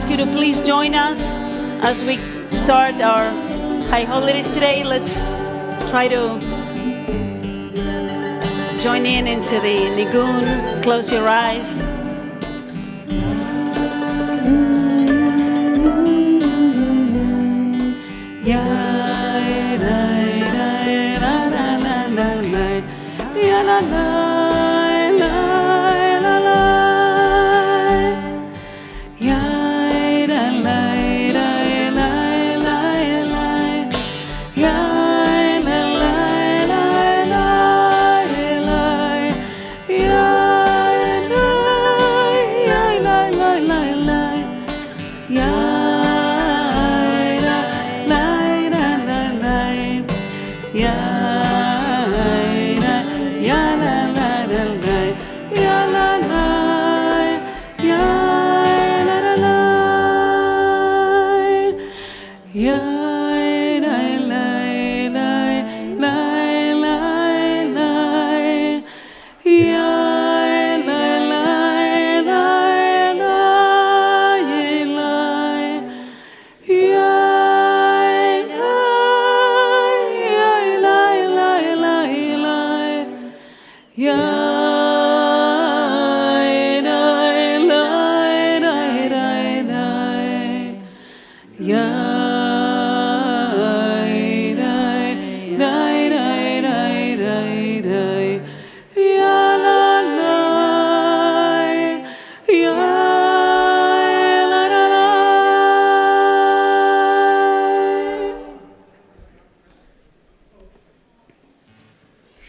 ask you to please join us as we start our high holidays today. Let's try to join in into the nigun. Close your eyes.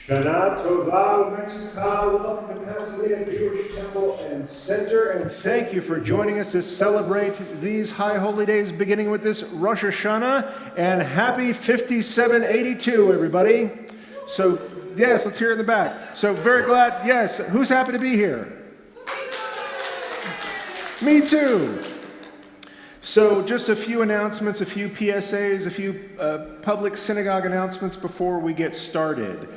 Shana Tova, Mexico, welcome to Pasadena Jewish Temple and Center, and thank you for joining us to celebrate these high holy days, beginning with this Rosh Hashanah, and happy 5782, everybody. So, yes, let's hear it in the back. So, very glad, yes, who's happy to be here? Me too. So just a few announcements, a few PSAs, a few public synagogue announcements before we get started.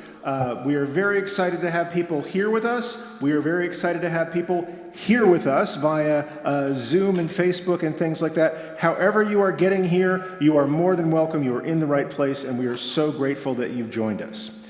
We are very excited to have people here with us. We are very excited to have people here with us via Zoom and Facebook and things like that. However you are getting here, you are more than welcome. You are in the right place, and we are so grateful that you've joined us.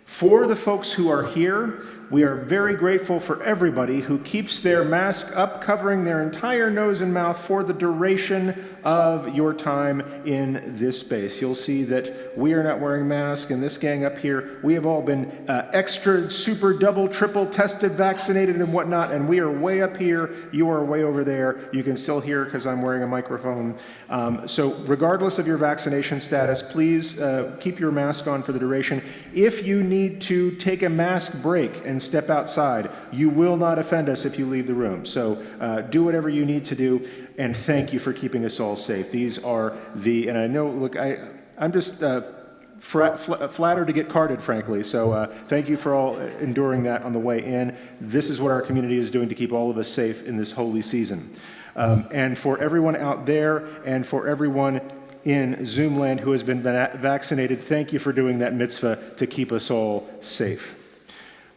For the folks who are here, we are very grateful for everybody who keeps their mask up, covering their entire nose and mouth for the duration of your time in this space. You'll see that we are not wearing masks, and this gang up here, we have all been extra, super, double, triple tested, vaccinated, and whatnot, and we are way up here. You are way over there. You can still hear because I'm wearing a microphone. So regardless of your vaccination status, please keep your mask on for the duration. If you need to take a mask break and step outside, you will not offend us if you leave the room. So do whatever you need to do, and thank you for keeping us all safe. These are and I know, look, I'm just flattered to get carded, frankly, so thank you for all enduring that on the way in. This is what our community is doing to keep all of us safe in this holy season. And for everyone out there and for everyone in Zoom land who has been vaccinated, thank you for doing that mitzvah to keep us all safe.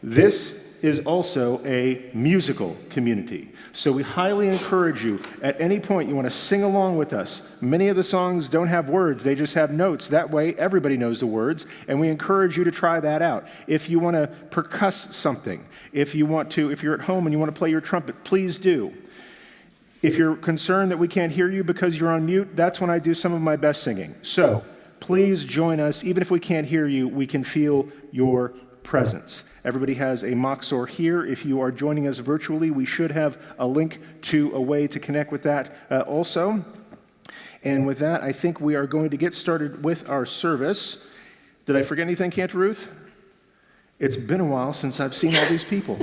This is also a musical community. So we highly encourage you, at any point you want to sing along with us. Many of the songs don't have words, they just have notes. That way everybody knows the words, and we encourage you to try that out. If you want to percuss something, if you're at home and you want to play your trumpet, please do. If you're concerned that we can't hear you because you're on mute, that's when I do some of my best singing. So please join us. Even if we can't hear you, we can feel your presence. Everybody has a Machzor here. If you are joining us virtually, we should have a link to a way to connect with that also. And with that, I think we are going to get started with our service. Did I forget anything, Cantor Ruth? It's been a while since I've seen all these people.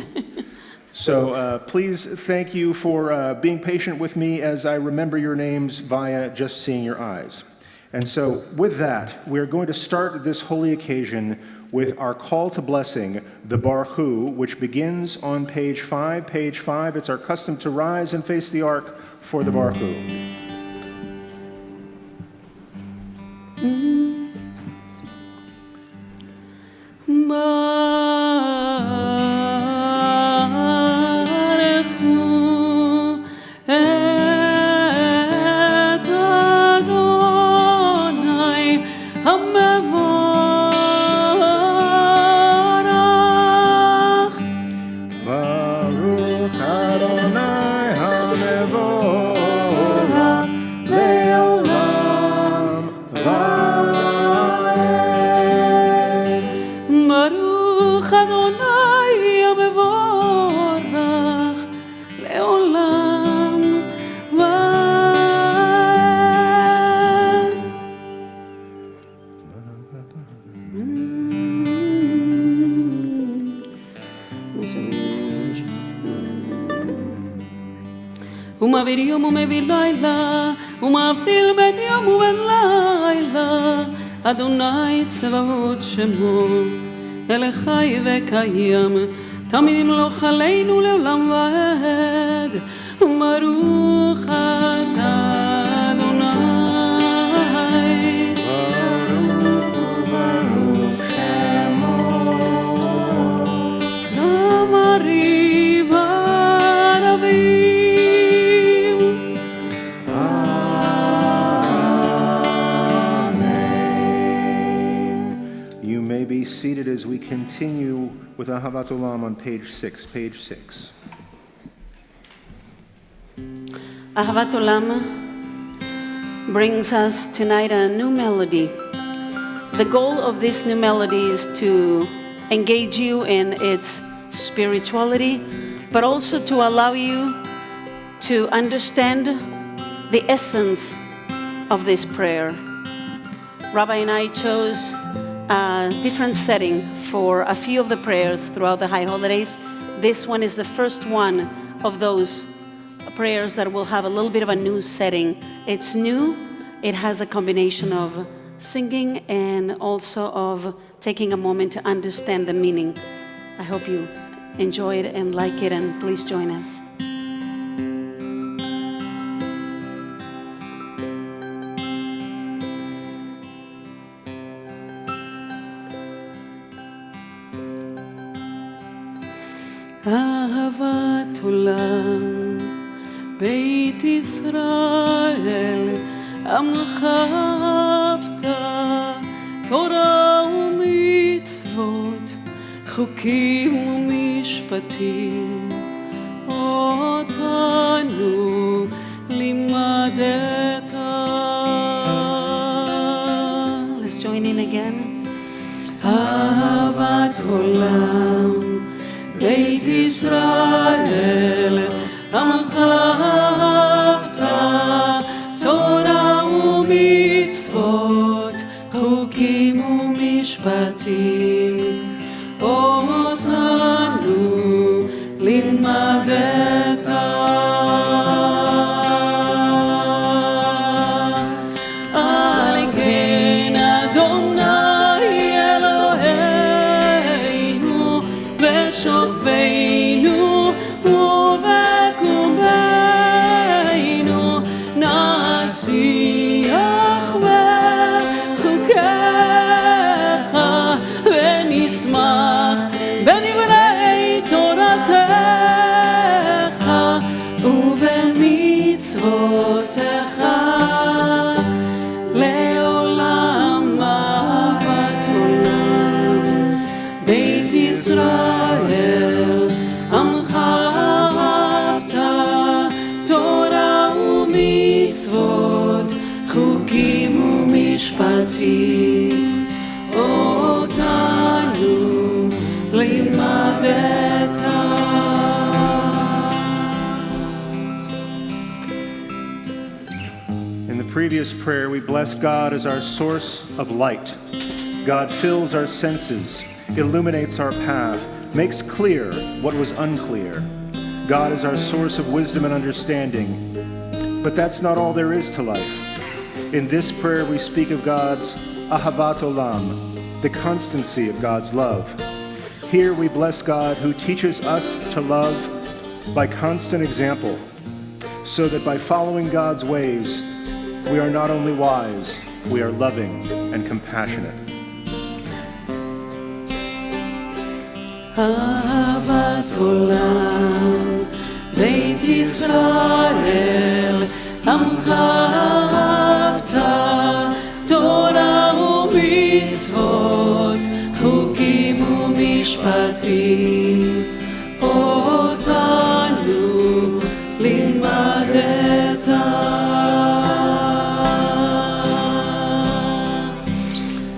So please, thank you for being patient with me as I remember your names via just seeing your eyes. And so with that, we're going to start this holy occasion with our call to blessing, the Baruch Hu, which begins on page 5. Page 5, it's our custom to rise and face the ark for the Baruch Hu. ומעביר יום ומביא לילה, ומבדיל בין יום ובין לילה. אדוני צבאות שמו, אל חי וקיים, תמיד ימלוך עלינו לעולם ועד. וברוך אתה אדוני, ברוך שמו. למריב ערבים. Amen. You may be seated as we continue with Ahavat Olam on page 6. Ahavat Olam brings us tonight a new melody. The goal of this new melody is to engage you in its spirituality, but also to allow you to understand the essence of this prayer. Rabbi and I chose a different setting for a few of the prayers throughout the high holidays. This one is the first one of those prayers that will have a little bit of a new setting. It's new. It has a combination of singing and also of taking a moment to understand the meaning. I hope you enjoy it and like it, and please join us. אהבת עולם, בית ישראל, עמך אהבת, תורה ומצוות, חוקים ומשפטים, אותנו לימדת. Let's join in again. אהבת עולם, בית ישראל, עמך אהבת, תורה ומצוות, חוקים ומשפטים, אותנו לימדת. על כן אדוני אלוהינו ושופטנו ובקומנו, נשיח בחוקיך ונשמח בדברי תורתך ובמצוותיך. לעולם אהבת עולם, בית ישראל, עמך אהבת, תורה ומצוות, חוקים ומשפטים, אותנו לימדת. In the previous prayer, we blessed God as our source of light. God fills our senses, illuminates our path, makes clear what was unclear. God is our source of wisdom and understanding. But that's not all there is to life. In this prayer, we speak of God's Ahavat Olam, the constancy of God's love. Here we bless God who teaches us to love by constant example, so that by following God's ways, we are not only wise, we are loving and compassionate. אהבת עולם, בית ישראל, עמך אהבת, תורה ומצוות, חוקים ומשפטים, אותנו לימדת.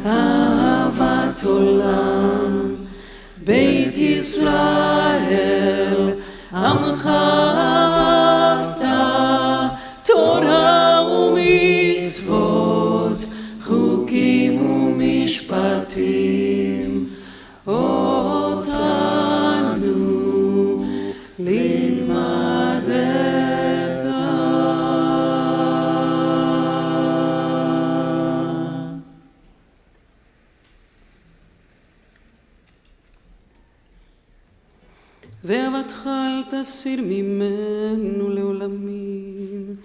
אהבת עולם, בית ישראל, עמך אהבת, תורה ומצוות, חוקים ומשפטים, אותנו לימדת. ואהבתך אל תסיר ממנו לעולמים.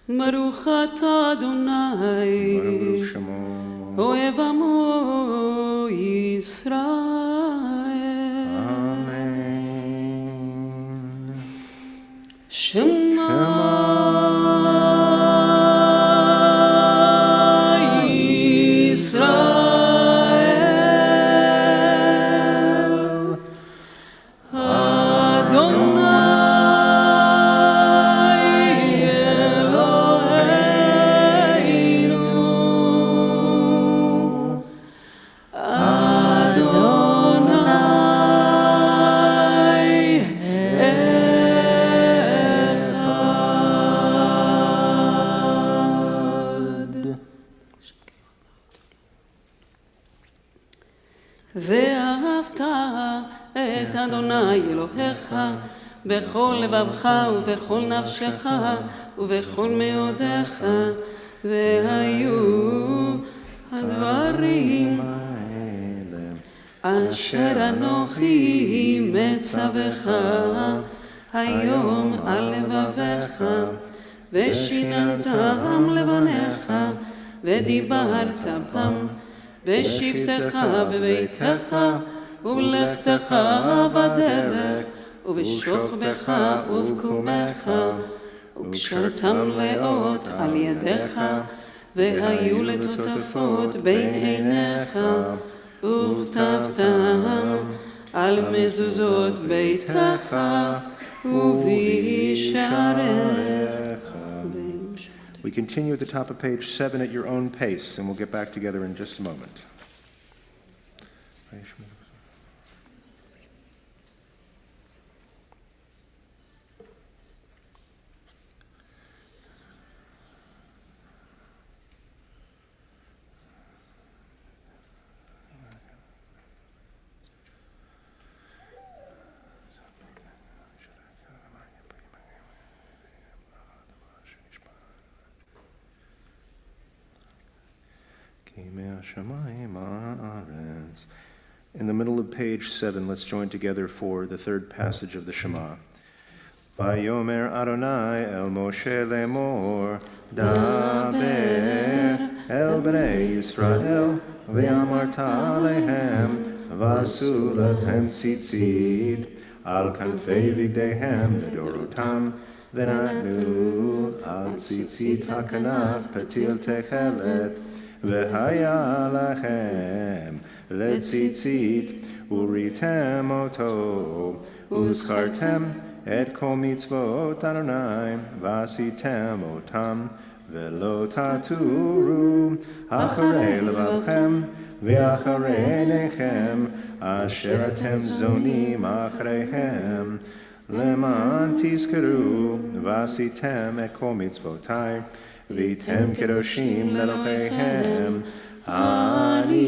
ברוך אתה אדוני, ברוך שמו. אוהב עמו ישראל. אמן. שמע ואהבת את אדוני אלוהיך בכל לבבך ובכל נפשך ובכל מאודיך, והיו הדברים אשר אנוכי מצווך היום על לבביך, ושיננתם לבניך ודיברת בם בשבתך בביתך ובלכתך בדרך ובשוכבך ובקומך, וקשרתם לאות על ידיך, והיו לטוטפות בין עיניך, וכתבתם על מזוזות ביתך ובשעריך. We continue at the top of page 7 at your own pace, and we'll get back together in just a moment. In the middle of page 7, let's join together for the third passage of the Shema. Vayomer Adonai el Moshe lemor, daber el bnei Yisrael, ve'amarta alehem, vasu lechem tzitzit, al kanfei vigdehem nedorotam, venatnu al tzitzit hakanaf patil techelet, v'haya lachem letzitzit, uritem oto, uzkartem et kol mitzvot Adonai, vasitem otam, velo taturu, acharei levavchem, ve'acharei nechem, asher atem zonim achareihem, leman tizkeru, vasitem et kol mitzvotai, Vitem kedoshim leloheichem, ani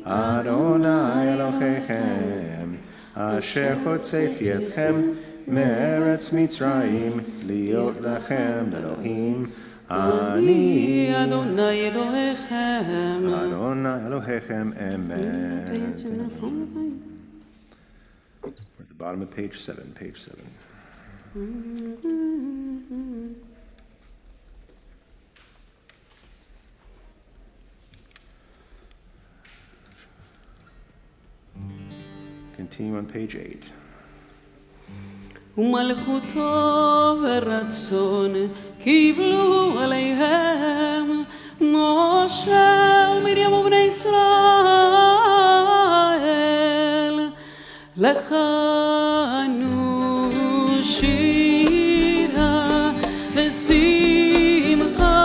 Adonai Elohechem, asher hotzeti etchem me'eretz Mitzrayim, liot lachem Elohim, ani Adonai Elohechem. Adonai Elohechem, amen. We're at the bottom of page 7, page 7. Continue on page 8. ומלכותו ורצון קיבלו עליהם משה ומרים ובני ישראל, לחנו שירה ושמחה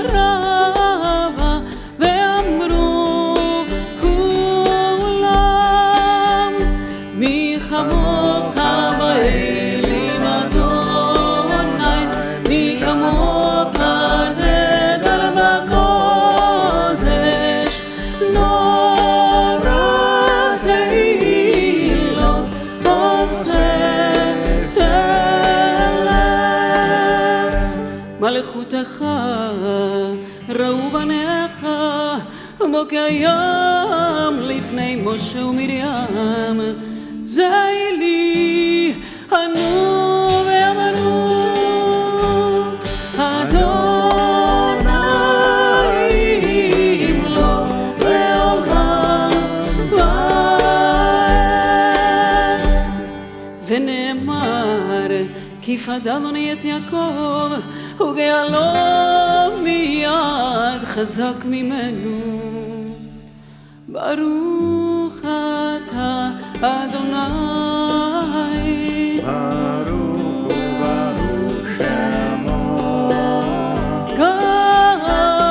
רבה, ואמרו כולם מי כמוך באלים אדוני, מי כמוך נדל בקודש, נורא תהילות תוסף אליהם. מלכותך ראו בניך בוקר יום לפני משה ומרים, זה כי פדלוני את יעקב וגאלו מיד חזק ממנו. ברוך אתה אדוני, ברוך וברוך שמו, גאל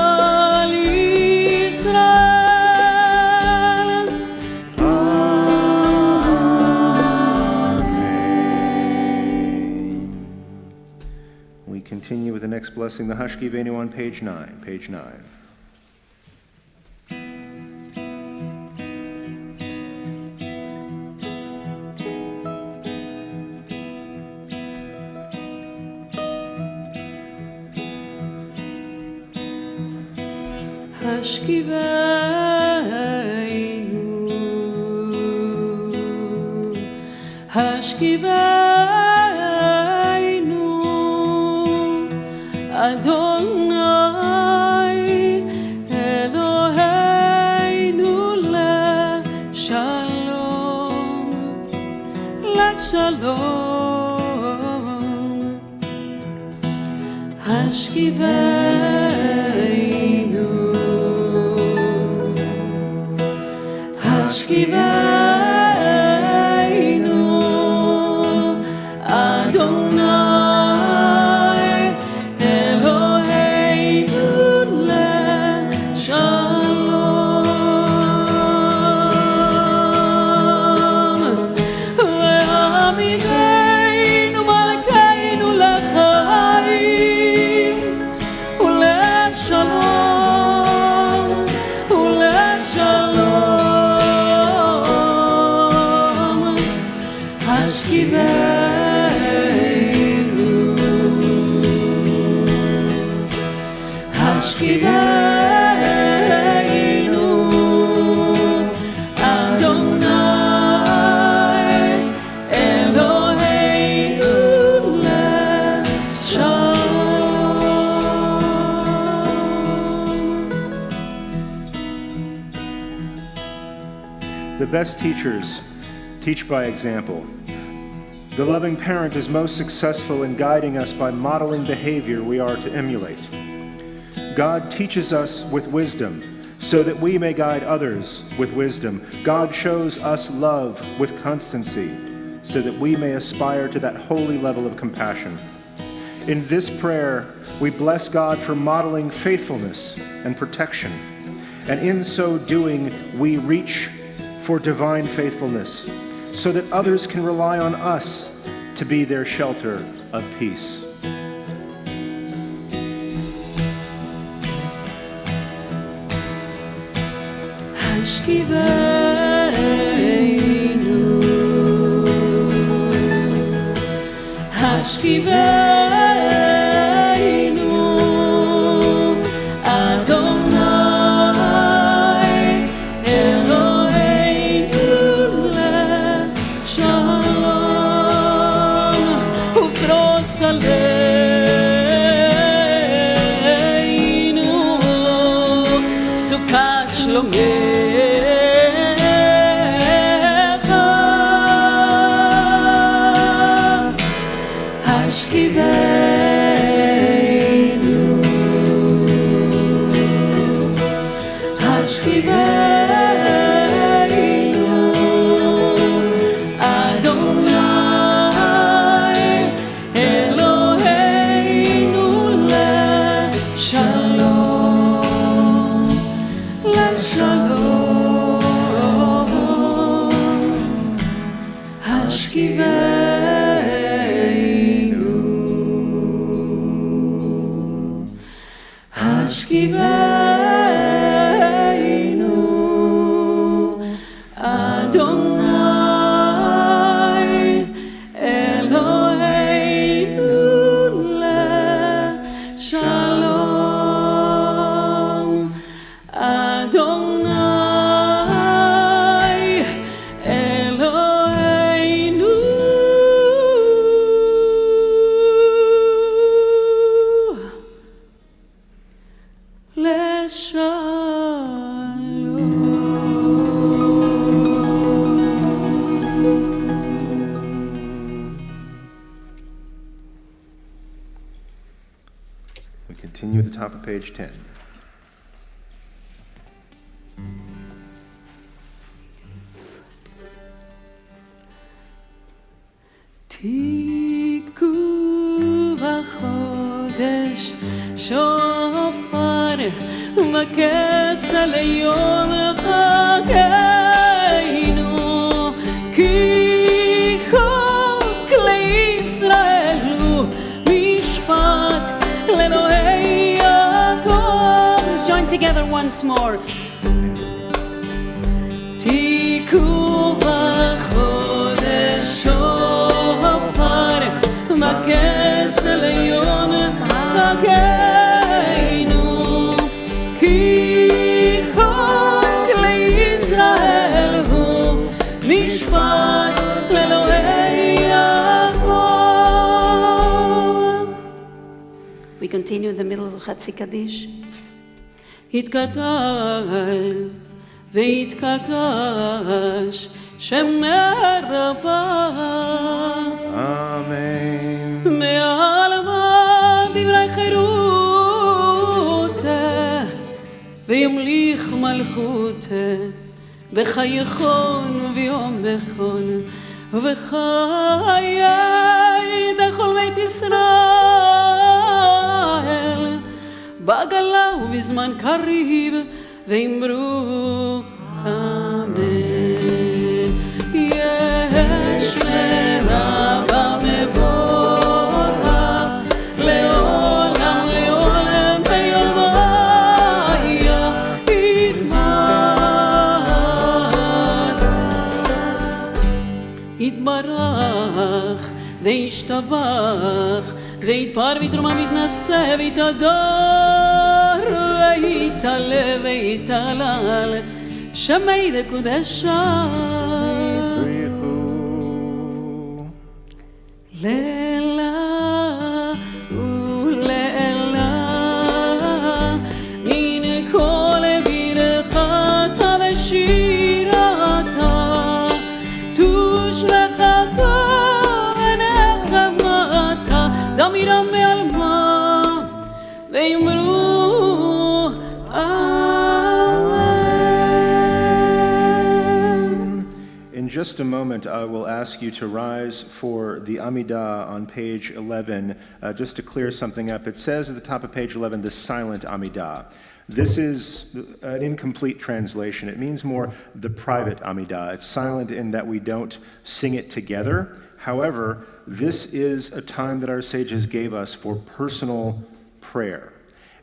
ישראל. Amen. We continue with the next blessing, the Hashkivenu on page 9. Page 9. השכיבנו, אדוני אלוהינו לשלום, לשלום. השכיבנו, השכיבנו, אדוני אלוהינו לשלום. ועמידנו מלכנו לחיים ולשלום, ולשלום. השכיבנו, השכיבנו, אדוני אלוהינו לשלום. The best teachers teach by example. The loving parent is most successful in guiding us by modeling behavior we are to emulate. God teaches us with wisdom so that we may guide others with wisdom. God shows us love with constancy so that we may aspire to that holy level of compassion. In this prayer, we bless God for modeling faithfulness and protection, and in so doing, we reach for divine faithfulness so that others can rely on us to be their shelter of peace. השכיבנו, השכיבנו, אדוני אלוהינו לשלום. ופרוס עלינו סוכת שלומך. השכיבנו, השכיבנו, אדוני אלוהינו לשלום, לשלום. השכיבנו, השכיבנו, אדוני אלוהינו לשלום, אדוני אלוהינו לשלום. continue at the top of page 10. תיקו בחודש שופר וכסל יום חגנו כי חוק לישראל הוא משפט לאלוהי יעקב. Let's join together once more. תיקו בחודש שופר וכסל יום חגנו כי חוק לישראל הוא משפט לאלוהי יעקב. We continue in the middle of Chatzi Kaddish. התקדש ויתקדש שם רבה Amen. מעלמה דברי חירות וימליך מלכות בחייכון וביומכון ובחיי דכל בית ישראל בגלה ובזמן קריב ואמרו אמן. יש מרבה מבורך לעולם לעולם ביומיה יתברך וישתבח ויתפאר ויתרומם ויתנשא ויתהדר ויתעלה ויתהלל שמי דקודשה לילה ולילה מן כל ברכתה ושירתה תושלכתה ונחמתה דמירה מעלמה ויאמרו In just a moment, I will ask you to rise for the Amidah on page 11. Just to clear something up, it says at the top of page 11, the silent Amidah. This is an incomplete translation. It means more the private Amidah. It's silent in that we don't sing it together. However, this is a time that our sages gave us for personal prayer.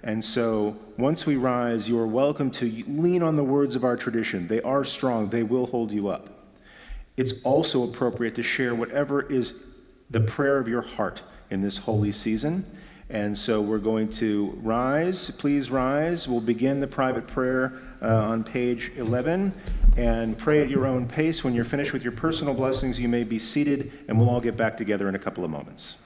And so once we rise, you are welcome to lean on the words of our tradition. They are strong. They will hold you up. It's also appropriate to share whatever is the prayer of your heart in this holy season. And so we're going to rise. Please rise. We'll begin the private prayer on page 11 and pray at your own pace. When you're finished with your personal blessings, you may be seated, and we'll all get back together in a couple of moments.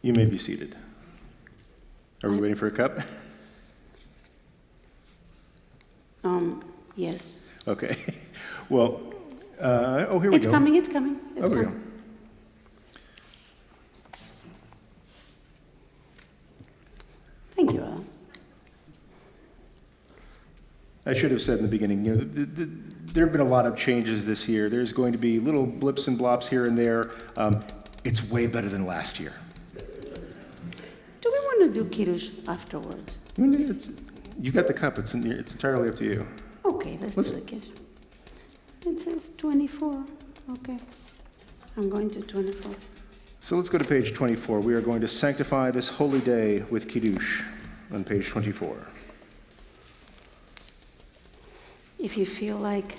You may be seated. Are we waiting for a cup? Yes. Okay. Well, here we go. It's coming. It's Here we go. coming. Thank you, Al. I should have said in the beginning, there have been a lot of changes this year. There's going to be little blips and blops here and there. It's way better than last year. Do we want to do Kiddush afterwards? You got the cup. It's entirely up to you. Okay, let's do the Kiddush. It says 24. Okay. I'm going to 24. So let's go to page 24. We are going to sanctify this holy day with Kiddush on page 24. If you feel like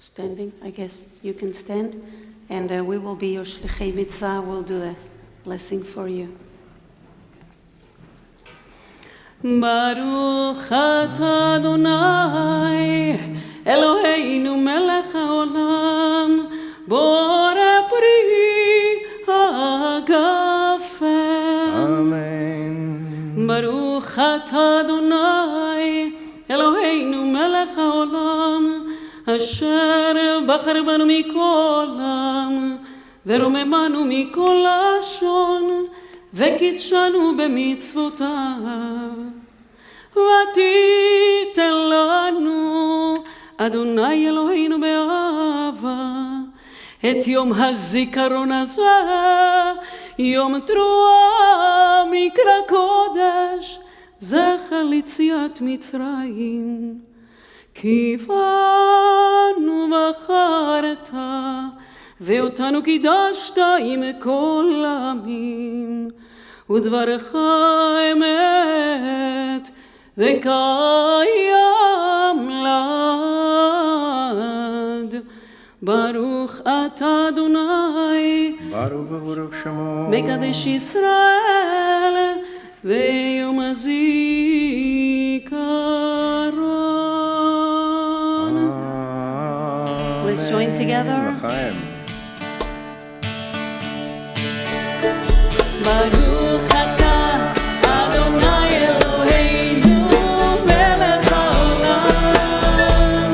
standing, I guess you can stand, and we will be your shlichei mitzvah. We'll do a blessing for you. Baruch atah Adonai Eloheinu melech haolam borei pri hagafen. Amen. Baruch atah Adonai Eloheinu melech haolam asher bachar banu mikol העם ורוממנו מכל לשון וקידשנו במצוותיו. ותיתן לנו אדוני אלוהינו באהבה את יום הזיכרון הזה, יום תרועה מקרא קודש, זכר ליציאת מצרים. כי בנו בחרת ואותנו קידשת עם כל העמים, ודברך אמת וקיים לעד. ברוך אתה אדוני, ברוך וברוך שמו, מקדש ישראל ויום הזיכרון. Let's join together. לחיים. ברוך אתה אדוני אלוהינו מלך העולם,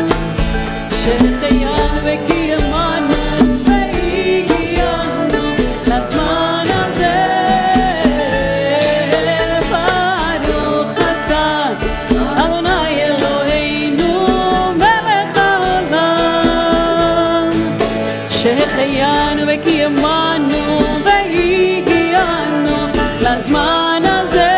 שהחיינו וקיימנו והגיענו לזמן הזה. ברוך אתה אדוני אלוהינו מלך העולם, שהחיינו וקיימנו והגיענו לזמן הזה.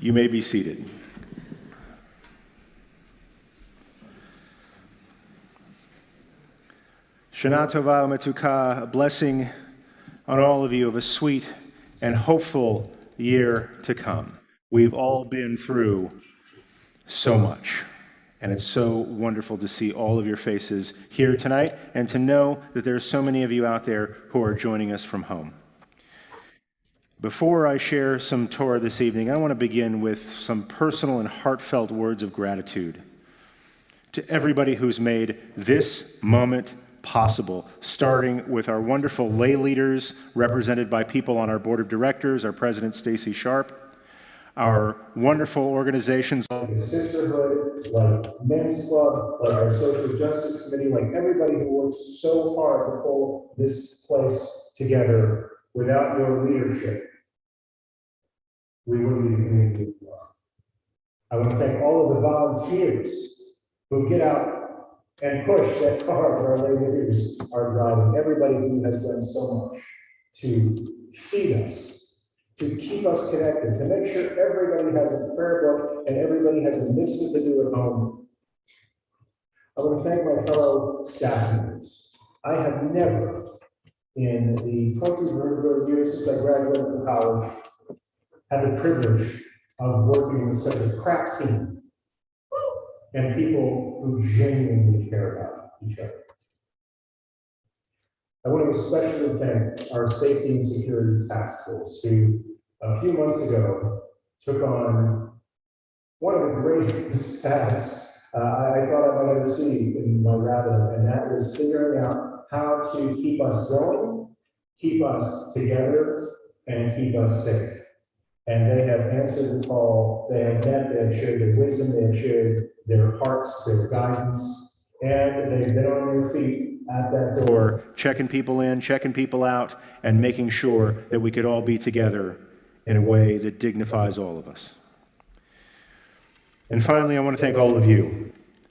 You may be seated. Shana Tova Umetuka, a blessing on all of you of a sweet and hopeful year to come. We've all been through so much, and it's so wonderful to see all of your faces here tonight and to know that there are so many of you out there who are joining us from home. Before I share some Torah this evening, I want to begin with some personal and heartfelt words of gratitude to everybody who's made this moment possible, starting with our wonderful lay leaders represented by people on our board of directors, our president, Stacy Sharp, our wonderful organizations like the Sisterhood, like Men's Club, like our Social Justice Committee, like everybody who works so hard to pull this place together. Without your leadership, we wouldn't be the community we are. I want to thank all of the volunteers who get out and push that car that our lay leaders are driving. Everybody who has done so much to feed us, to keep us connected, to make sure everybody has a prayer book and everybody has a mitzvah to do at home. I want to thank my fellow staff members. I have never, in the 20 years since I graduated from college, had the privilege of working with such a crack team and people who genuinely care about each other. I want to especially thank our safety and security task force, who a few months ago took on one of the greatest tasks I thought I might ever see in my rabbinate, and that was figuring out how to keep us going, keep us together, and keep us safe. And they have answered the call, they have met, they have shared their wisdom, they have shared their hearts, their guidance, and they've been on their feet at that door, checking people in, checking people out, and making sure that we could all be together in a way that dignifies all of us. And finally, I want to thank all of you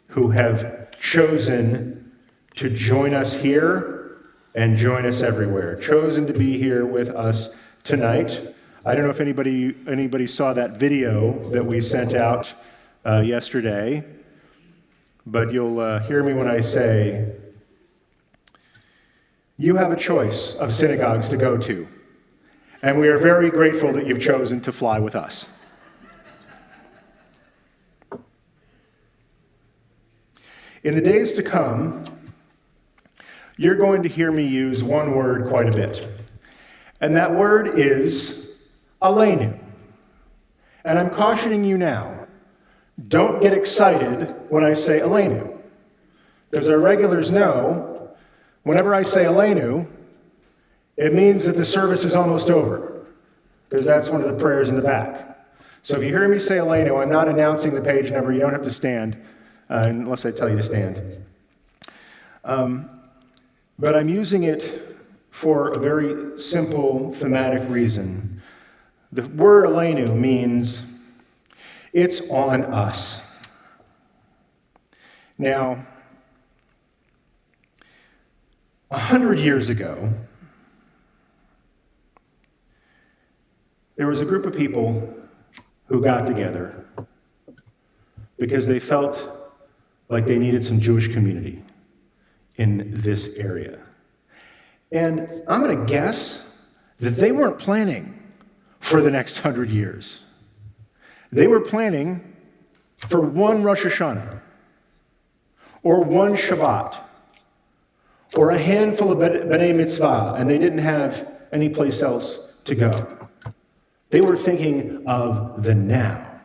who have chosen to join us here and join us everywhere, chosen to be here with us tonight. I don't know if anybody saw that video that we sent out yesterday, but you'll hear me when I say, you have a choice of synagogues to go to, and we are very grateful that you've chosen to fly with us. In the days to come, you're going to hear me use one word quite a bit, and that word is Aleinu. And I'm cautioning you now, don't get excited when I say Aleinu, because our regulars know whenever I say Aleinu, it means that the service is almost over, because that's one of the prayers in the back. So if you hear me say Aleinu, I'm not announcing the page number. You don't have to stand unless I tell you to stand. But I'm using it for a very simple thematic reason. The word Aleinu means it's on us. Now, 100 years ago, there was a group of people who got together because they felt like they needed some Jewish community in this area. And I'm going to guess that they weren't planning for the next 100 years. They were planning for one Rosh Hashanah, or one Shabbat, or a handful of B'nai Mitzvah, and they didn't have any place else to go. They were thinking of the now.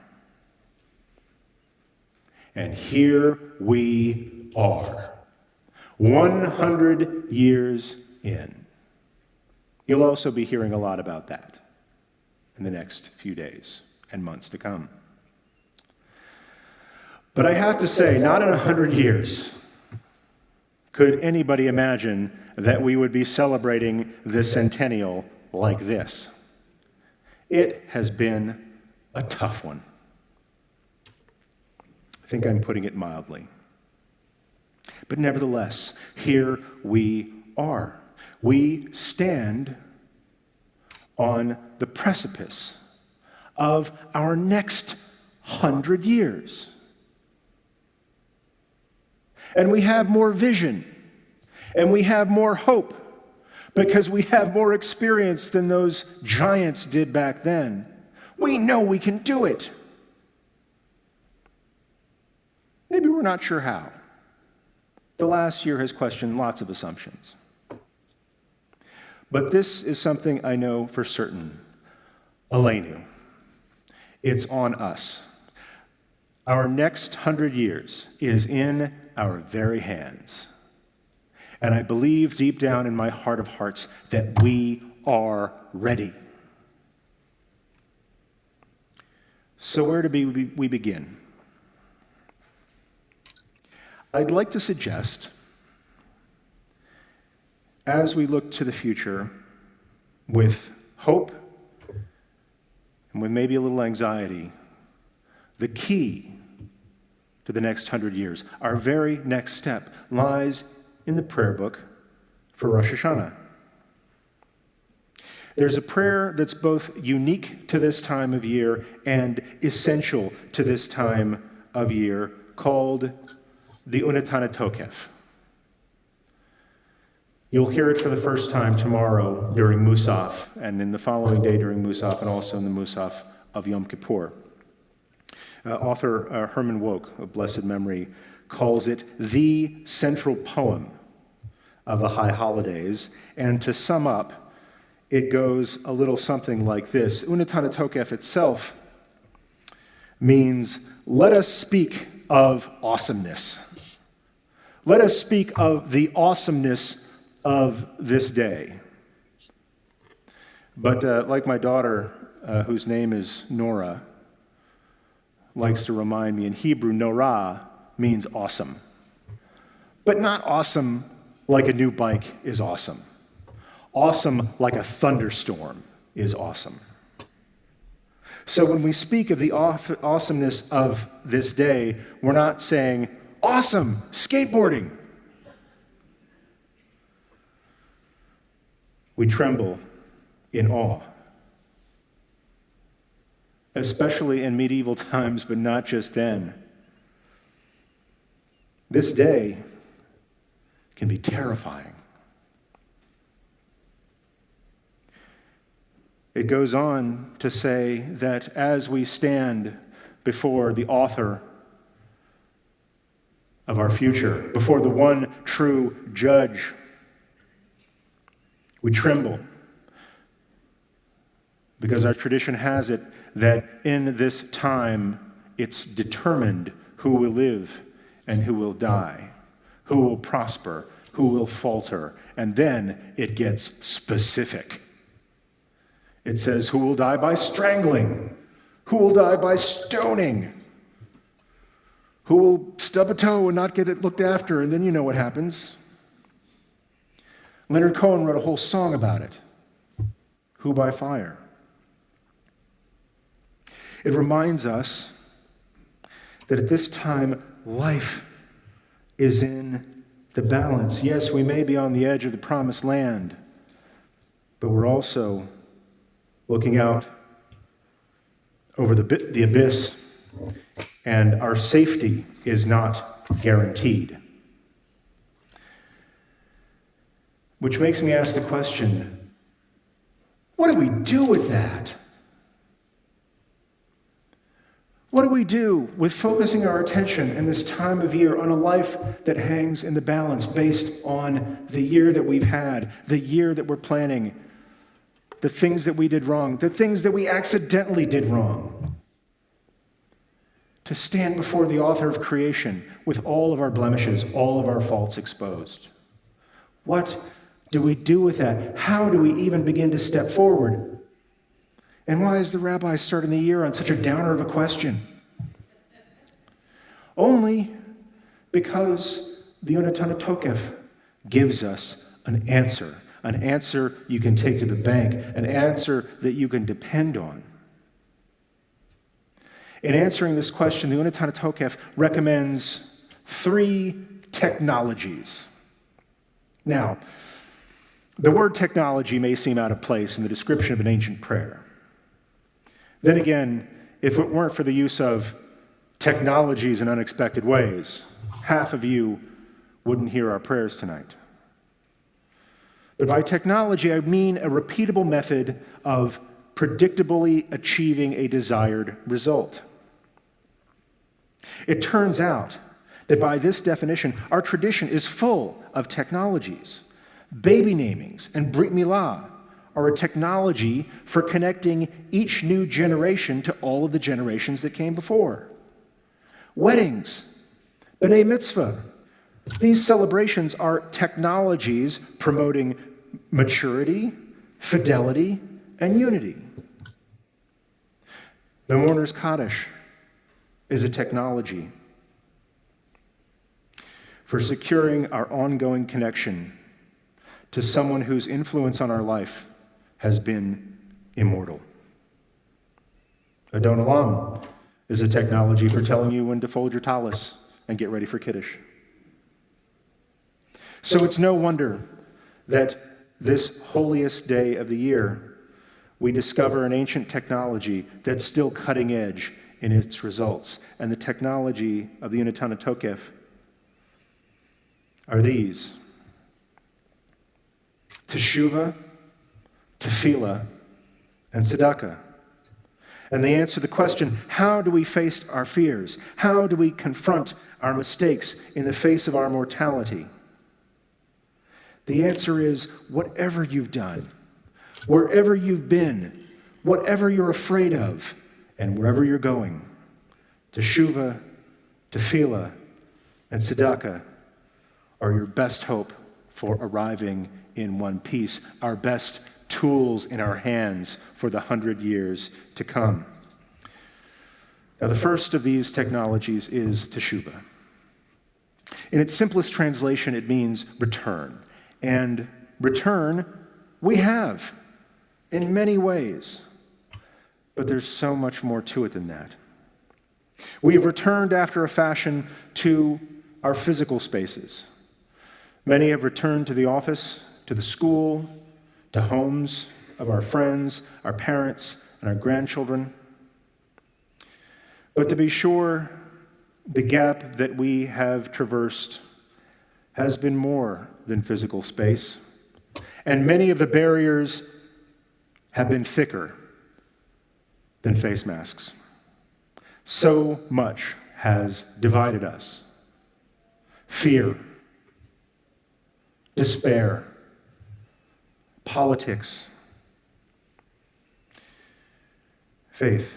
And here we are, 100 years in. You'll also be hearing a lot about that in the next few days and months to come. But I have to say, not in 100 years could anybody imagine that we would be celebrating this centennial like this. It has been a tough one. I think I'm putting it mildly. But nevertheless, here we are. We stand on the precipice of our next 100 years. And we have more vision, and we have more hope, because we have more experience than those giants did back then. We know we can do it. Maybe we're not sure how. The last year has questioned lots of assumptions. But this is something I know for certain. Aleinu. It's on us. Our next 100 years is in our very hands. And I believe deep down in my heart of hearts that we are ready. So where do we begin? I'd like to suggest, as we look to the future with hope and with maybe a little anxiety, the key to the next 100 years, our very next step, lies in the prayer book for Rosh Hashanah. There's a prayer that's both unique to this time of year and essential to this time of year, called the Unatana Tokef. You'll hear it for the first time tomorrow during Musaf, and in the following day during Musaf, and also in the Musaf of Yom Kippur. Author Herman Wouk, of blessed memory, calls it the central poem of the high holidays. And to sum up, it goes a little something like this. Unatana Tokef itself means, let us speak of awesomeness. Let us speak of the awesomeness of this day. But like my daughter, whose name is Nora, likes to remind me, in Hebrew, Norah means awesome. But not awesome like a new bike is awesome. Awesome like a thunderstorm is awesome. So when we speak of the awesomeness of this day, we're not saying, awesome, skateboarding. We tremble in awe. Especially in medieval times, but not just then. This day can be terrifying. It goes on to say that as we stand before the author of our future, before the one true judge, we tremble, because our tradition has it that in this time it's determined who will live and who will die, who will prosper, who will falter, and then it gets specific. It says who will die by strangling, Who will die by stoning? Who will stub a toe and not get it looked after? And then you know what happens. Leonard Cohen wrote a whole song about it. Who by fire? It reminds us that at this time, life is in the balance. Yes, we may be on the edge of the promised land, but we're also looking out over the abyss, and our safety is not guaranteed. Which makes me ask the question, what do we do with that? What do we do with focusing our attention in this time of year on a life that hangs in the balance based on the year that we've had, the year that we're planning, the things that we did wrong, the things that we accidentally did wrong? To stand before the author of creation with all of our blemishes, all of our faults exposed. What do we do with that? How do we even begin to step forward? And why is the rabbi starting the year on such a downer of a question? Only because the Yonatan Tokef gives us an answer you can take to the bank, an answer that you can depend on. In answering this question, the Yonatan Tokef recommends 3 technologies. Now, the word technology may seem out of place in the description of an ancient prayer. Then again, if it weren't for the use of technologies in unexpected ways, half of you wouldn't hear our prayers tonight. But by technology, I mean a repeatable method of predictably achieving a desired result. It turns out that by this definition, our tradition is full of technologies. Baby namings and Brit Milah are a technology for connecting each new generation to all of the generations that came before. Weddings, B'nai Mitzvah, these celebrations are technologies promoting maturity, fidelity, and unity. The Mourner's Kaddish is a technology for securing our ongoing connection to someone whose influence on our life has been immortal. Adon Olam is a technology for telling you when to fold your tallis and get ready for Kiddush. So it's no wonder that this holiest day of the year, we discover an ancient technology that's still cutting edge in its results. And the technology of the Yonatan Tokef are these: Teshuvah, Tefillah, and Tzedakah. And they answer the question, how do we face our fears? How do we confront our mistakes in the face of our mortality? The answer is, whatever you've done, wherever you've been, whatever you're afraid of, and wherever you're going, Teshuvah, Tefillah, and Tzedakah are your best hope for arriving in one piece, our best tools in our hands for the 100 years to come. Now, the first of these technologies is Teshuvah. In its simplest translation, it means return. And return, we have in many ways. But there's so much more to it than that. We have returned after a fashion to our physical spaces. Many have returned to the office, to the school, to homes of our friends, our parents, and our grandchildren. But to be sure, the gap that we have traversed has been more than physical space, and many of the barriers have been thicker than face masks. So much has divided us. Fear, despair, politics, faith.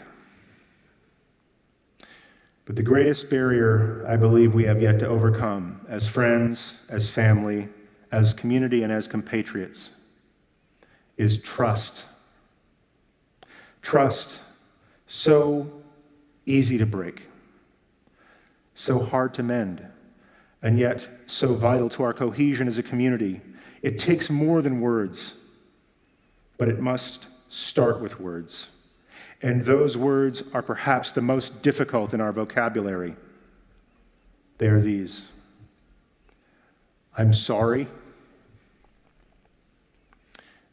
But the greatest barrier I believe we have yet to overcome as friends, as family, as community, and as compatriots is trust. Trust So easy to break, so hard to mend, and yet so vital to our cohesion as a community. It takes more than words, but it must start with words. And those words are perhaps the most difficult in our vocabulary. They are these: I'm sorry,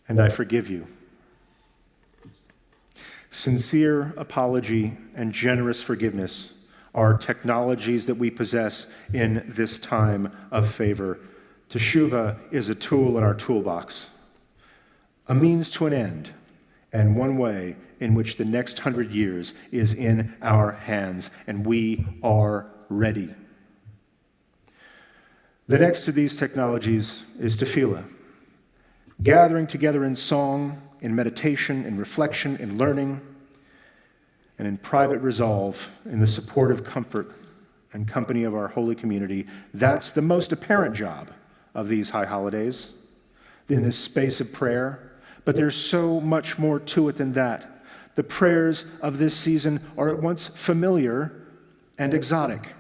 and I forgive you. Sincere apology and generous forgiveness are technologies that we possess in this time of favor. Teshuvah is a tool in our toolbox, a means to an end, and one way in which the next 100 years is in our hands, and we are ready. The next to these technologies is tefillah, gathering together in song, in meditation, in reflection, in learning, and in private resolve, in the supportive comfort and company of our holy community. That's the most apparent job of these high holidays, in this space of prayer. But there's so much more to it than that. The prayers of this season are at once familiar and exotic.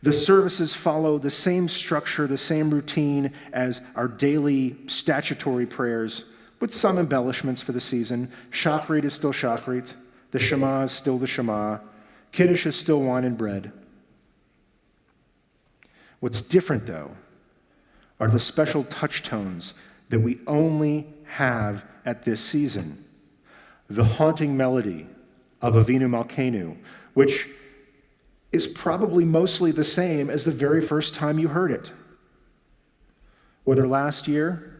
The services follow the same structure, the same routine as our daily statutory prayers, with some embellishments for the season. Shachrit is still Shachrit. The Shema is still the Shema. Kiddush is still wine and bread. What's different, though, are the special touch tones that we only have at this season. The haunting melody of Avinu Malkeinu, which is probably mostly the same as the very first time you heard it. Whether last year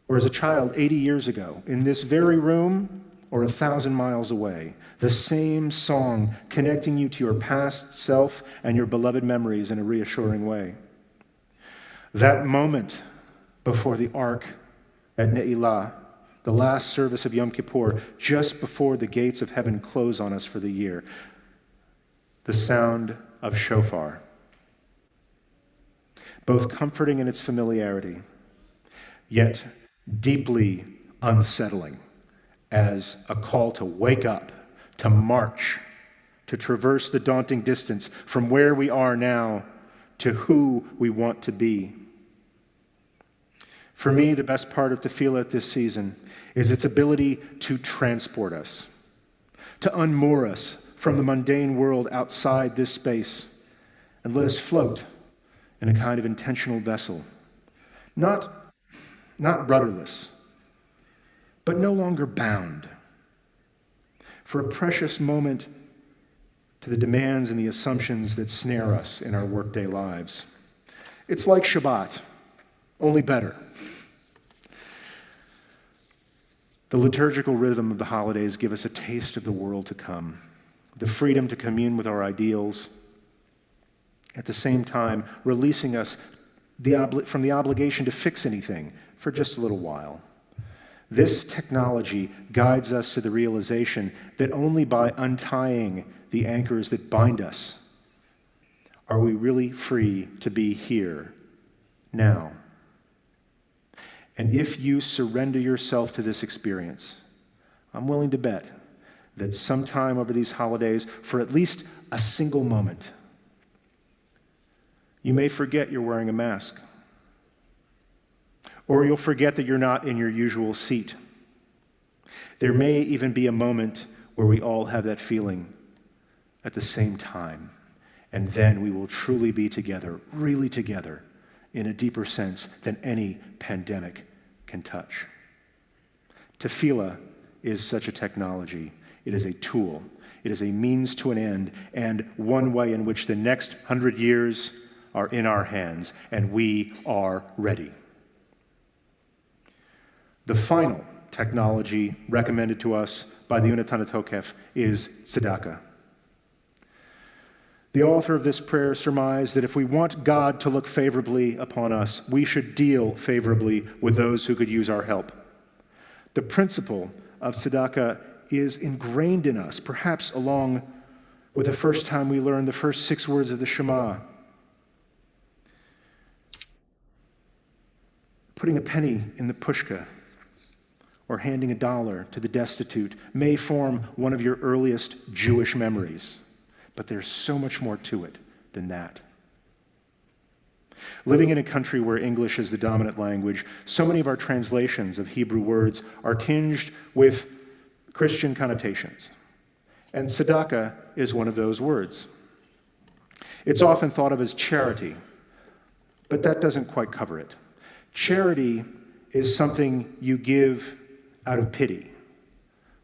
or as a child 80 years ago, in this very room or 1,000 miles away, the same song connecting you to your past self and your beloved memories in a reassuring way. That moment before the Ark at Ne'ilah, the last service of Yom Kippur, just before the gates of heaven close on us for the year, the sound of shofar, both comforting in its familiarity, yet deeply unsettling as a call to wake up, to march, to traverse the daunting distance from where we are now to who we want to be. For me, the best part of tefillah this season is its ability to transport us, to unmoor us from the mundane world outside this space and let us float in a kind of intentional vessel, not rudderless, but no longer bound, for a precious moment to the demands and the assumptions that snare us in our workday lives. It's like Shabbat, only better. The liturgical rhythm of the holidays give us a taste of the world to come, the freedom to commune with our ideals, at the same time releasing us from the obligation to fix anything for just a little while. This technology guides us to the realization that only by untying the anchors that bind us are we really free to be here, now. And if you surrender yourself to this experience, I'm willing to bet that sometime over these holidays, for at least a single moment, you may forget you're wearing a mask. Or you'll forget that you're not in your usual seat. There may even be a moment where we all have that feeling at the same time. And then we will truly be together, really together, in a deeper sense than any pandemic can touch. Tefillah is such a technology. It is a tool. It is a means to an end, and one way in which the next 100 years are in our hands, and we are ready. The final technology recommended to us by the Yonatan HaTokef is tzedakah. The author of this prayer surmised that if we want God to look favorably upon us, we should deal favorably with those who could use our help. The principle of tzedakah is ingrained in us, perhaps along with the first time we learned the first 6 words of the Shema. Putting a penny in the pushka, or handing $1 to the destitute may form one of your earliest Jewish memories, but there's so much more to it than that. Living in a country where English is the dominant language, so many of our translations of Hebrew words are tinged with Christian connotations. And tzedakah is one of those words. It's often thought of as charity, but that doesn't quite cover it. Charity is something you give out of pity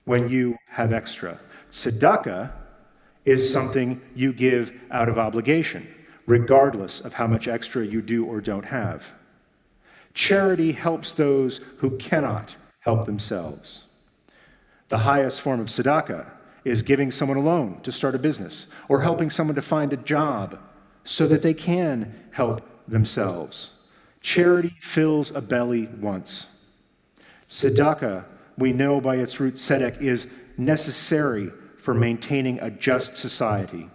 when you have extra. Tzedakah is something you give out of obligation, regardless of how much extra you do or don't have. Charity helps those who cannot help themselves. The highest form of tzedakah is giving someone a loan to start a business or helping someone to find a job so that they can help themselves. Charity fills a belly once. Tzedakah, we know by its root tzedek, is necessary for maintaining a just society.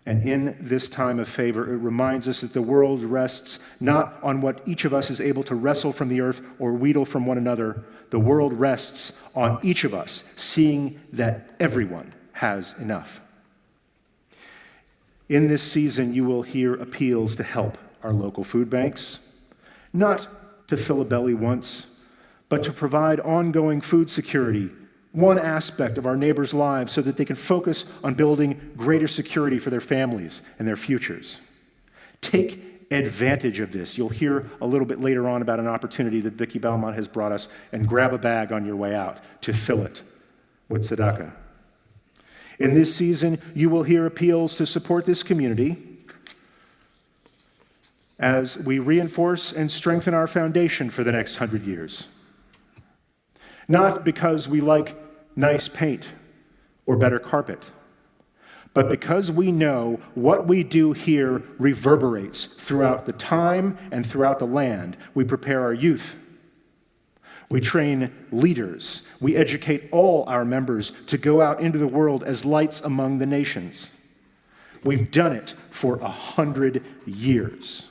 And in this time of favor, it reminds us that the world rests not on what each of us is able to wrestle from the earth or wheedle from one another. The world rests on each of us, seeing that everyone has enough. In this season, you will hear appeals to help our local food banks, not to fill a belly once, but to provide ongoing food security, one aspect of our neighbors' lives, so that they can focus on building greater security for their families and their futures. Take advantage of this. You'll hear a little bit later on about an opportunity that Vicki Belmont has brought us, and grab a bag on your way out to fill it with tzedakah. In this season, you will hear appeals to support this community as we reinforce and strengthen our foundation for the next 100 years. Not because we like nice paint or better carpet, but because we know what we do here reverberates throughout the time and throughout the land. We prepare our youth. We train leaders. We educate all our members to go out into the world as lights among the nations. We've done it for 100 years.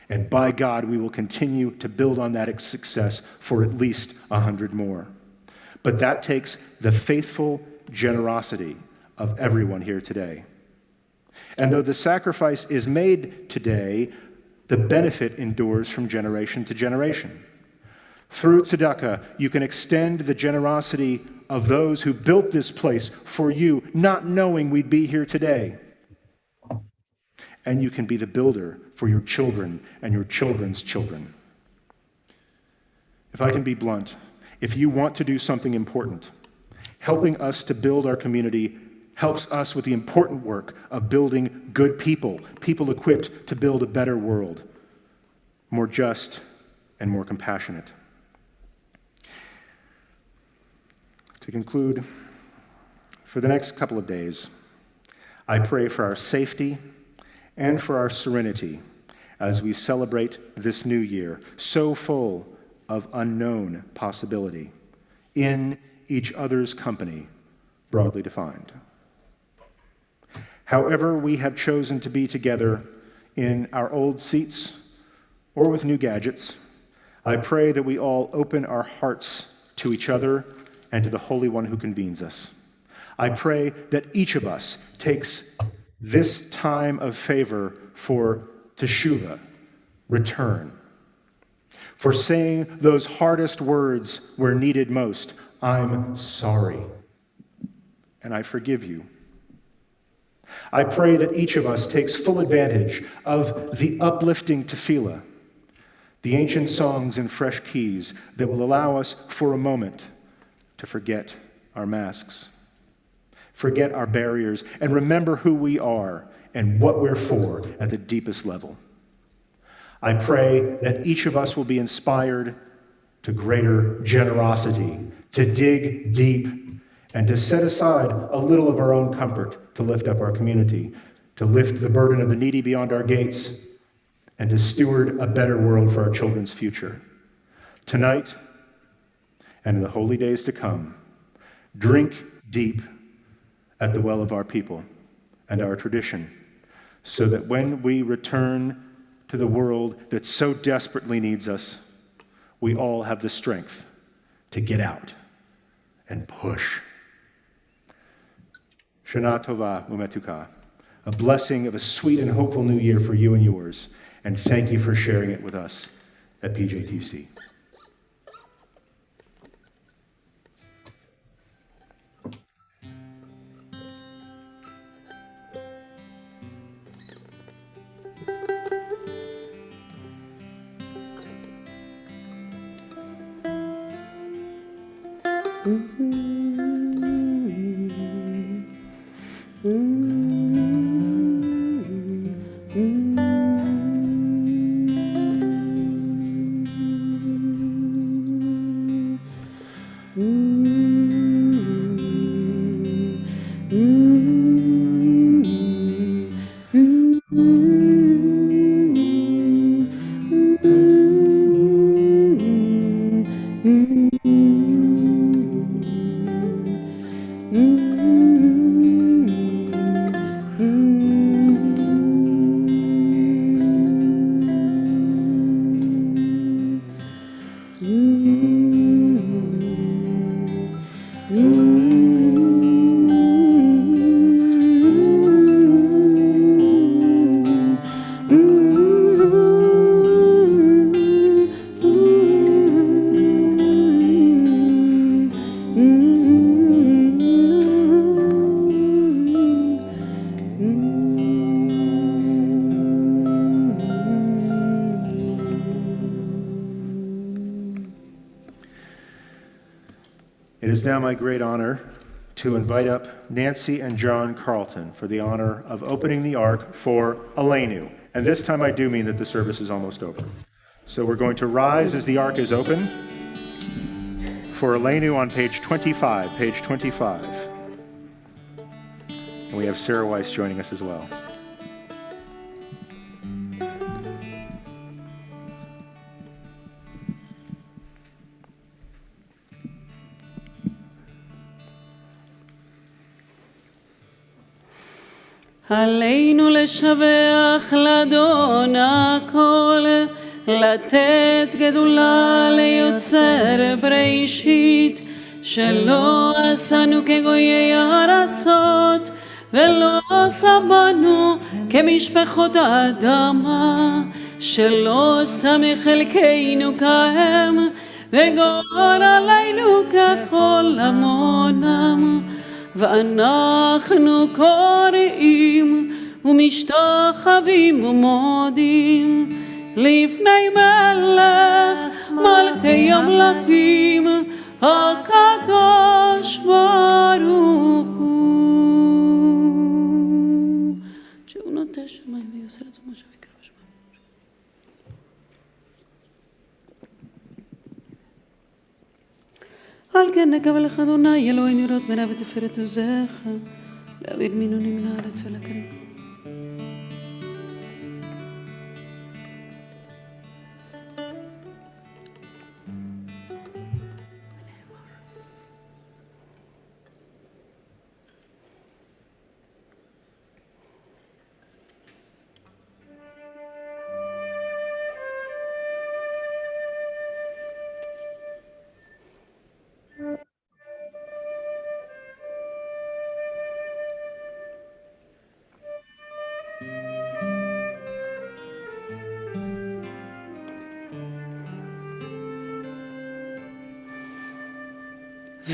And by God, we will continue to build on that success for at least 100 more. But that takes the faithful generosity of everyone here today. And though the sacrifice is made today, the benefit endures from generation to generation. Through tzedakah, you can extend the generosity of those who built this place for you, not knowing we'd be here today. And you can be the builder for your children and your children's children. If I can be blunt, if you want to do something important, helping us to build our community helps us with the important work of building good people, people equipped to build a better world, more just and more compassionate. To conclude, for the next couple of days, I pray for our safety and for our serenity as we celebrate this new year, so full of unknown possibility, in each other's company, broadly defined. However we have chosen to be together in our old seats or with new gadgets, I pray that we all open our hearts to each other and to the Holy One who convenes us. I pray that each of us takes this time of favor for teshuvah, return, for saying those hardest words where needed most. I'm sorry, and I forgive you. I pray that each of us takes full advantage of the uplifting tefillah, the ancient songs in fresh keys that will allow us for a moment to forget our masks, forget our barriers, and remember who we are and what we're for at the deepest level. I pray that each of us will be inspired to greater generosity, to dig deep, and to set aside a little of our own comfort to lift up our community, to lift the burden of the needy beyond our gates, and to steward a better world for our children's future. Tonight, and in the holy days to come, drink deep at the well of our people and our tradition, so that when we return to the world that so desperately needs us, we all have the strength to get out and push. Shana Tova Umetuka, a blessing of a sweet and hopeful new year for you and yours, and thank you for sharing it with us at PJTC. It is now my great honor to invite up Nancy and John Carlton for the honor of opening the ark for Aleinu. And this time I do mean that the service is almost over. So we're going to rise as the ark is open for Aleinu on page 25, page 25. And we have Sarah Weiss joining us as well. עלינו לשבח לאדון הכל, לתת גדולה ליוצר בראשית, שלא עשנו כגויי הארצות, ולא עשה בנו כמשפחות האדמה, שלא שם חלקנו כהם, וגורל עלינו ככל המונם. ואנחנו קוראים ומשתחווים ומודים לפני מלך מלכי המלכים הקדוש ברוך הוא שהוא נוטה שמיים ויוסר את עצמו שיקרא שמיים. על כן נקווה לך אדוני אלוהינו לראות מרב ותפארת עוזך להעביר מינונים מן הארץ ולקרב.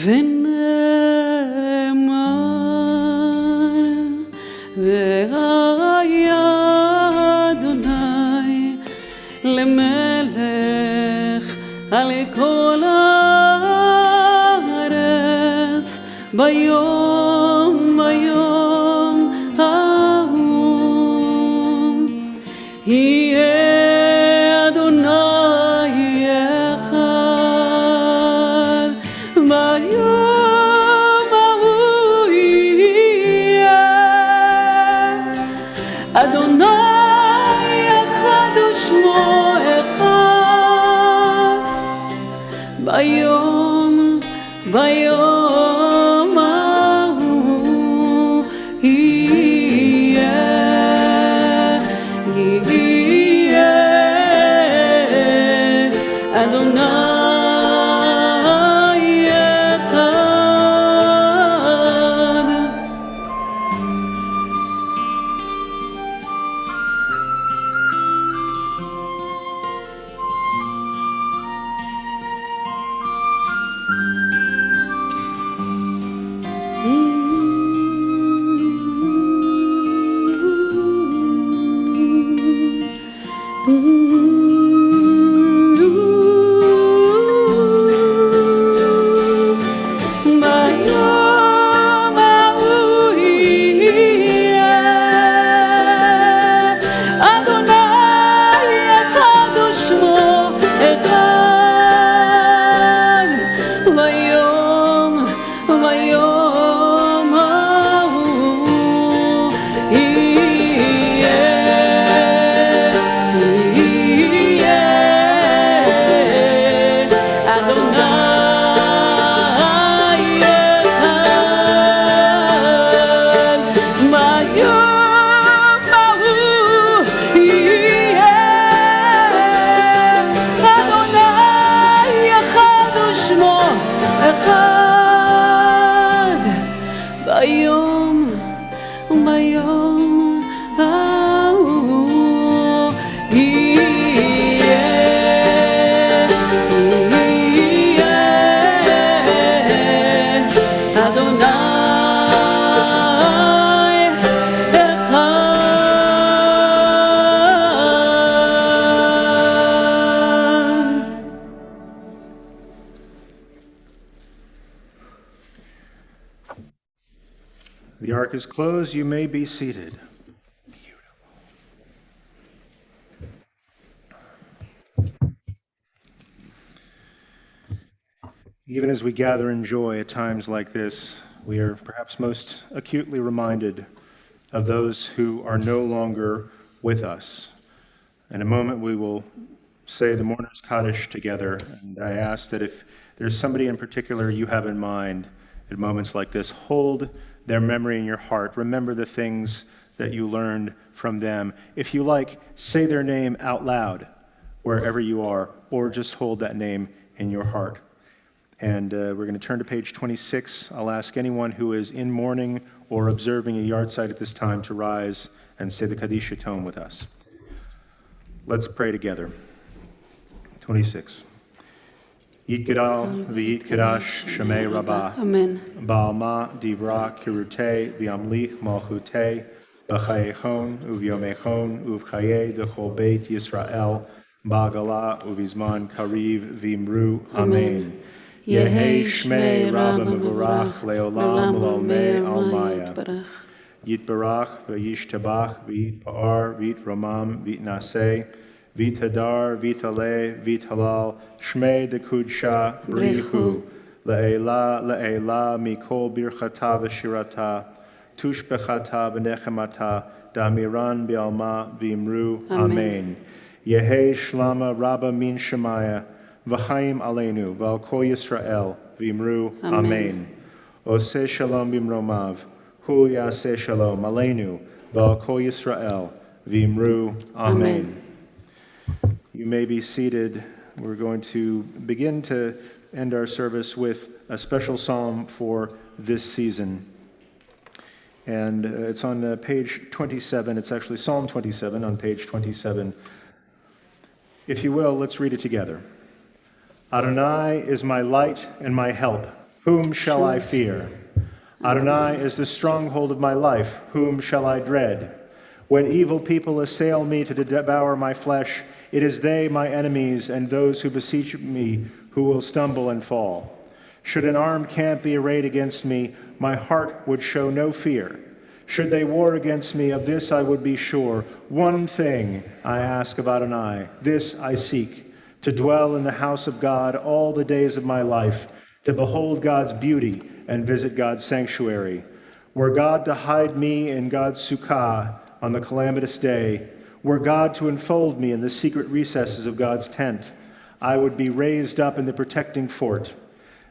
ונאמר והיה אדוני למלך על כל הארץ ביום ההוא יהיה אדוני אחד ביום ההוא יהיה אדוני אחד ושמו אחד ביום ההוא יהיה אדוני The ark is closed. You may be seated. Even as we gather in joy at times like this, we are perhaps most acutely reminded of those who are no longer with us. In a moment, we will say the Mourner's Kaddish together, and I ask that if there's somebody in particular you have in mind at moments like this, hold their memory in your heart. Remember the things that you learned from them. If you like, say their name out loud wherever you are, or just hold that name in your heart. And we're going to turn to page 26. I'll ask anyone who is in mourning or observing a yahrzeit at this time to rise and say the Kaddish tone with us. Let's pray together. 26. Yitgadal v'yitkadash shemei rabbah. Amen. Ba'alma divra kirutei v'amlich malchutei b'chayechon uv'yomechon uv'chayei d'chol beit Yisrael ba'gala uv'izman kariv v'imru. Amen. Yehei shmei rabba mevorach leolam l'olmei almaya. Yitbarach v'yishtabach v'yitpa'ar v'yitromam v'yitnaseh v'yithadar v'yitale v'yithalal shmei dekudsha brihu le'ela mikol birchata v'shirata tushbechata v'nechemata damiran b'alma v'imru. Amen. Yehei shlama rabba min shemaya v'chaim aleinu v'al kol Yisrael v'imru. Amen. Oseh shalom b'mromav hu yaseh shalom aleinu v'al kol Yisrael v'imru. Amen. You may be seated. We're going to begin to end our service with a special psalm for this season. And it's on page 27. It's actually Psalm 27 on page 27. If you will, let's read it together. Adonai is my light and my help. Whom shall I fear? Adonai is the stronghold of my life. Whom shall I dread? When evil people assail me to devour my flesh, it is they, my enemies, and those who beseech me, who will stumble and fall. Should an armed camp be arrayed against me, my heart would show no fear. Should they war against me, of this I would be sure. One thing I ask of Adonai, this I seek, to dwell in the house of God all the days of my life, to behold God's beauty and visit God's sanctuary. Were God to hide me in God's sukkah on the calamitous day, were God to enfold me in the secret recesses of God's tent, I would be raised up in the protecting fort.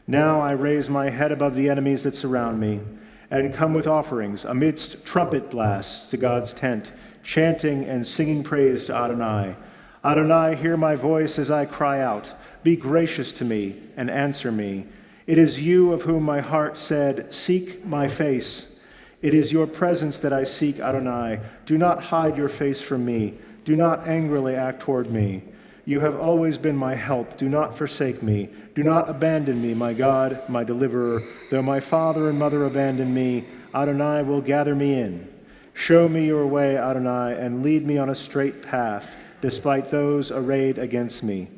Now I raise my head above the enemies that surround me, and come with offerings amidst trumpet blasts to God's tent, chanting and singing praise to Adonai. Adonai, hear my voice as I cry out. Be gracious to me and answer me. It is you of whom my heart said, seek my face. It is your presence that I seek, Adonai. Do not hide your face from me. Do not angrily act toward me. You have always been my help. Do not forsake me. Do not abandon me, my God, my deliverer. Though my father and mother abandon me, Adonai will gather me in. Show me your way, Adonai, and lead me on a straight path, despite those arrayed against me.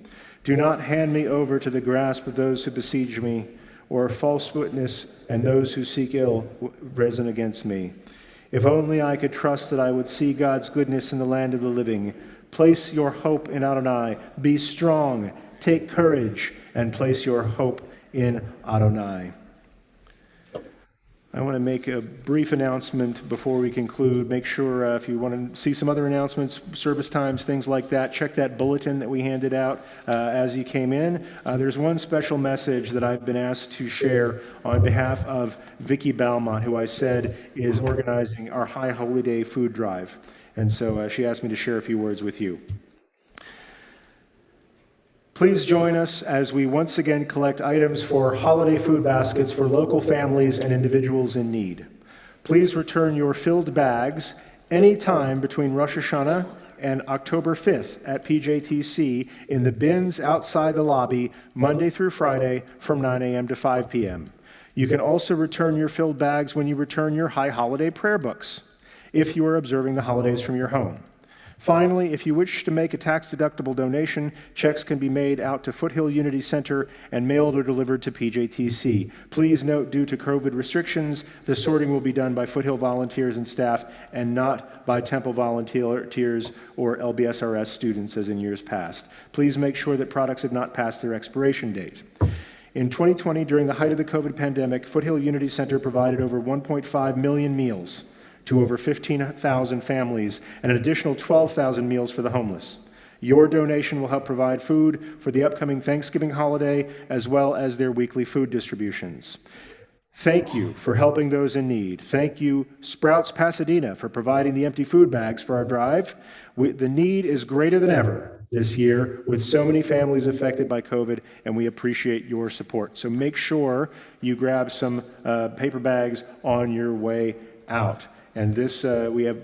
Do not hand me over to the grasp of those who besiege me, or false witness and those who seek ill risen against me. If only I could trust that I would see God's goodness in the land of the living. Place your hope in Adonai. Be strong, take courage, and place your hope in Adonai. I want to make a brief announcement before we conclude. Make sure if you want to see some other announcements, service times, things like that, check that bulletin that we handed out as you came in. There's one special message that I've been asked to share on behalf of Vicki Balmont, who I said is organizing our High Holy Day food drive. And so she asked me to share a few words with you. Please join us as we once again collect items for holiday food baskets for local families and individuals in need. Please return your filled bags anytime between Rosh Hashanah and October 5th at PJTC in the bins outside the lobby, Monday through Friday from 9 a.m. to 5 p.m. You can also return your filled bags when you return your high holiday prayer books, if you are observing the holidays from your home. Finally, if you wish to make a tax-deductible donation, checks can be made out to Foothill Unity Center and mailed or delivered to PJTC. Please note, due to COVID restrictions, the sorting will be done by Foothill volunteers and staff and not by Temple volunteers or LBSRS students as in years past. Please make sure that products have not passed their expiration date. In 2020, during the height of the COVID pandemic, Foothill Unity Center provided over 1.5 million meals to over 15,000 families and an additional 12,000 meals for the homeless. Your donation will help provide food for the upcoming Thanksgiving holiday as well as their weekly food distributions. Thank you for helping those in need. Thank you, Sprouts Pasadena, for providing the empty food bags for our drive. The need is greater than ever this year with so many families affected by COVID, and we appreciate your support. So make sure you grab some paper bags on your way out. And this, we have,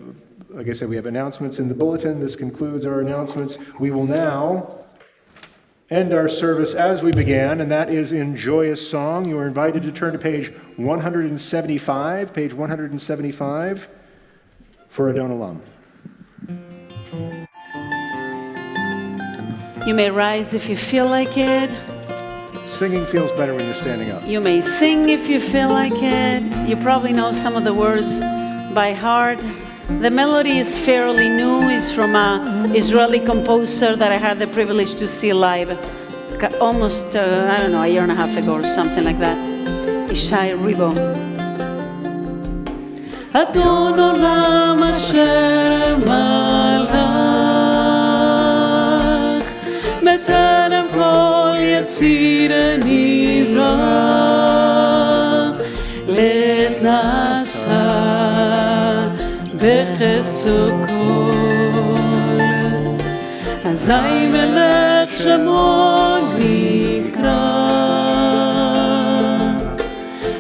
like I said, we have announcements in the bulletin. This concludes our announcements. We will now end our service as we began, and that is in joyous song. You are invited to turn to page 175, for Adon Olam. You may rise if you feel like it. Singing feels better when you're standing up. You may sing if you feel like it. You probably know some of the words by heart. The melody is fairly new. It's from an Israeli composer that I had the privilege to see live almost, I don't know, a year and a half ago or something like that. Ishai Ribo. Adon Olam Asher Malach B'terem kol Yetzir Nivra Let Nasa בחפצו כל, אזי מלך שמו נקרא,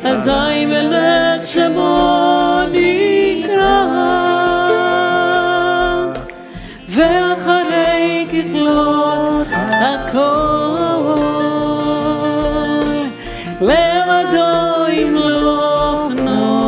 אזי מלך שמו נקרא, ואחרי ככלות הכל, לבדו ימלוך נורא.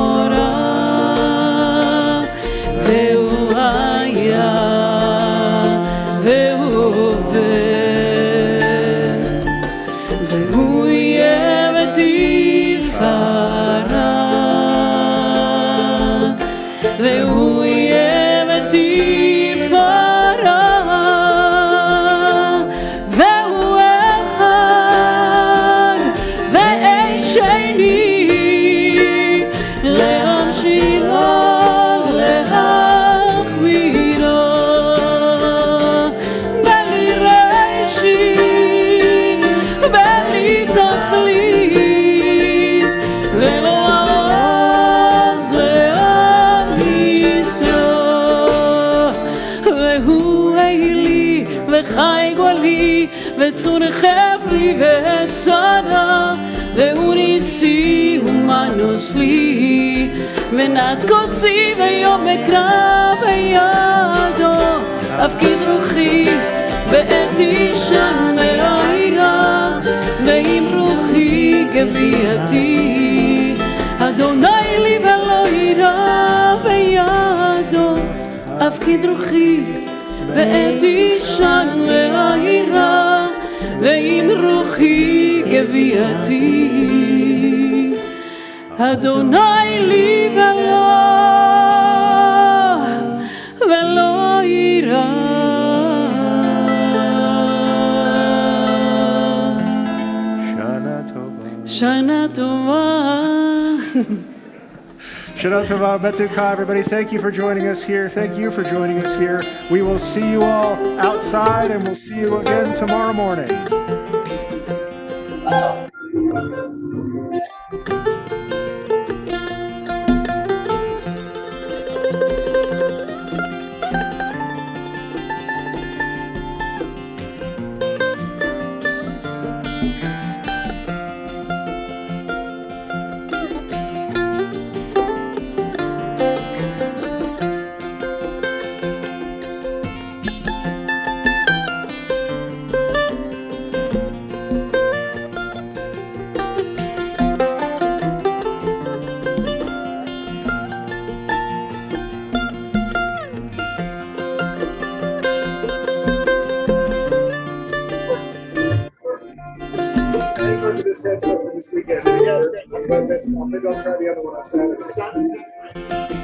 וצור חברי וצרה והוא ניסי ומנוס לי ונת כוסי ויום אקרא בידו אפקיד רוחי ואת אישן העירה, ועם רוחי גבייתי. אדוני לי ולא יירא, בידו אפקיד רוחי, ואת אישן העירה, ועם רוחי גבייתי. אדוני לי ולא יירא. Shana Tova. Shana Tova, Betuka, everybody. Thank you for joining us here. Thank you for joining us here. We will see you all outside, and we'll see you again tomorrow morning. This headset for this weekend. Maybe I'll try the other one on Saturday.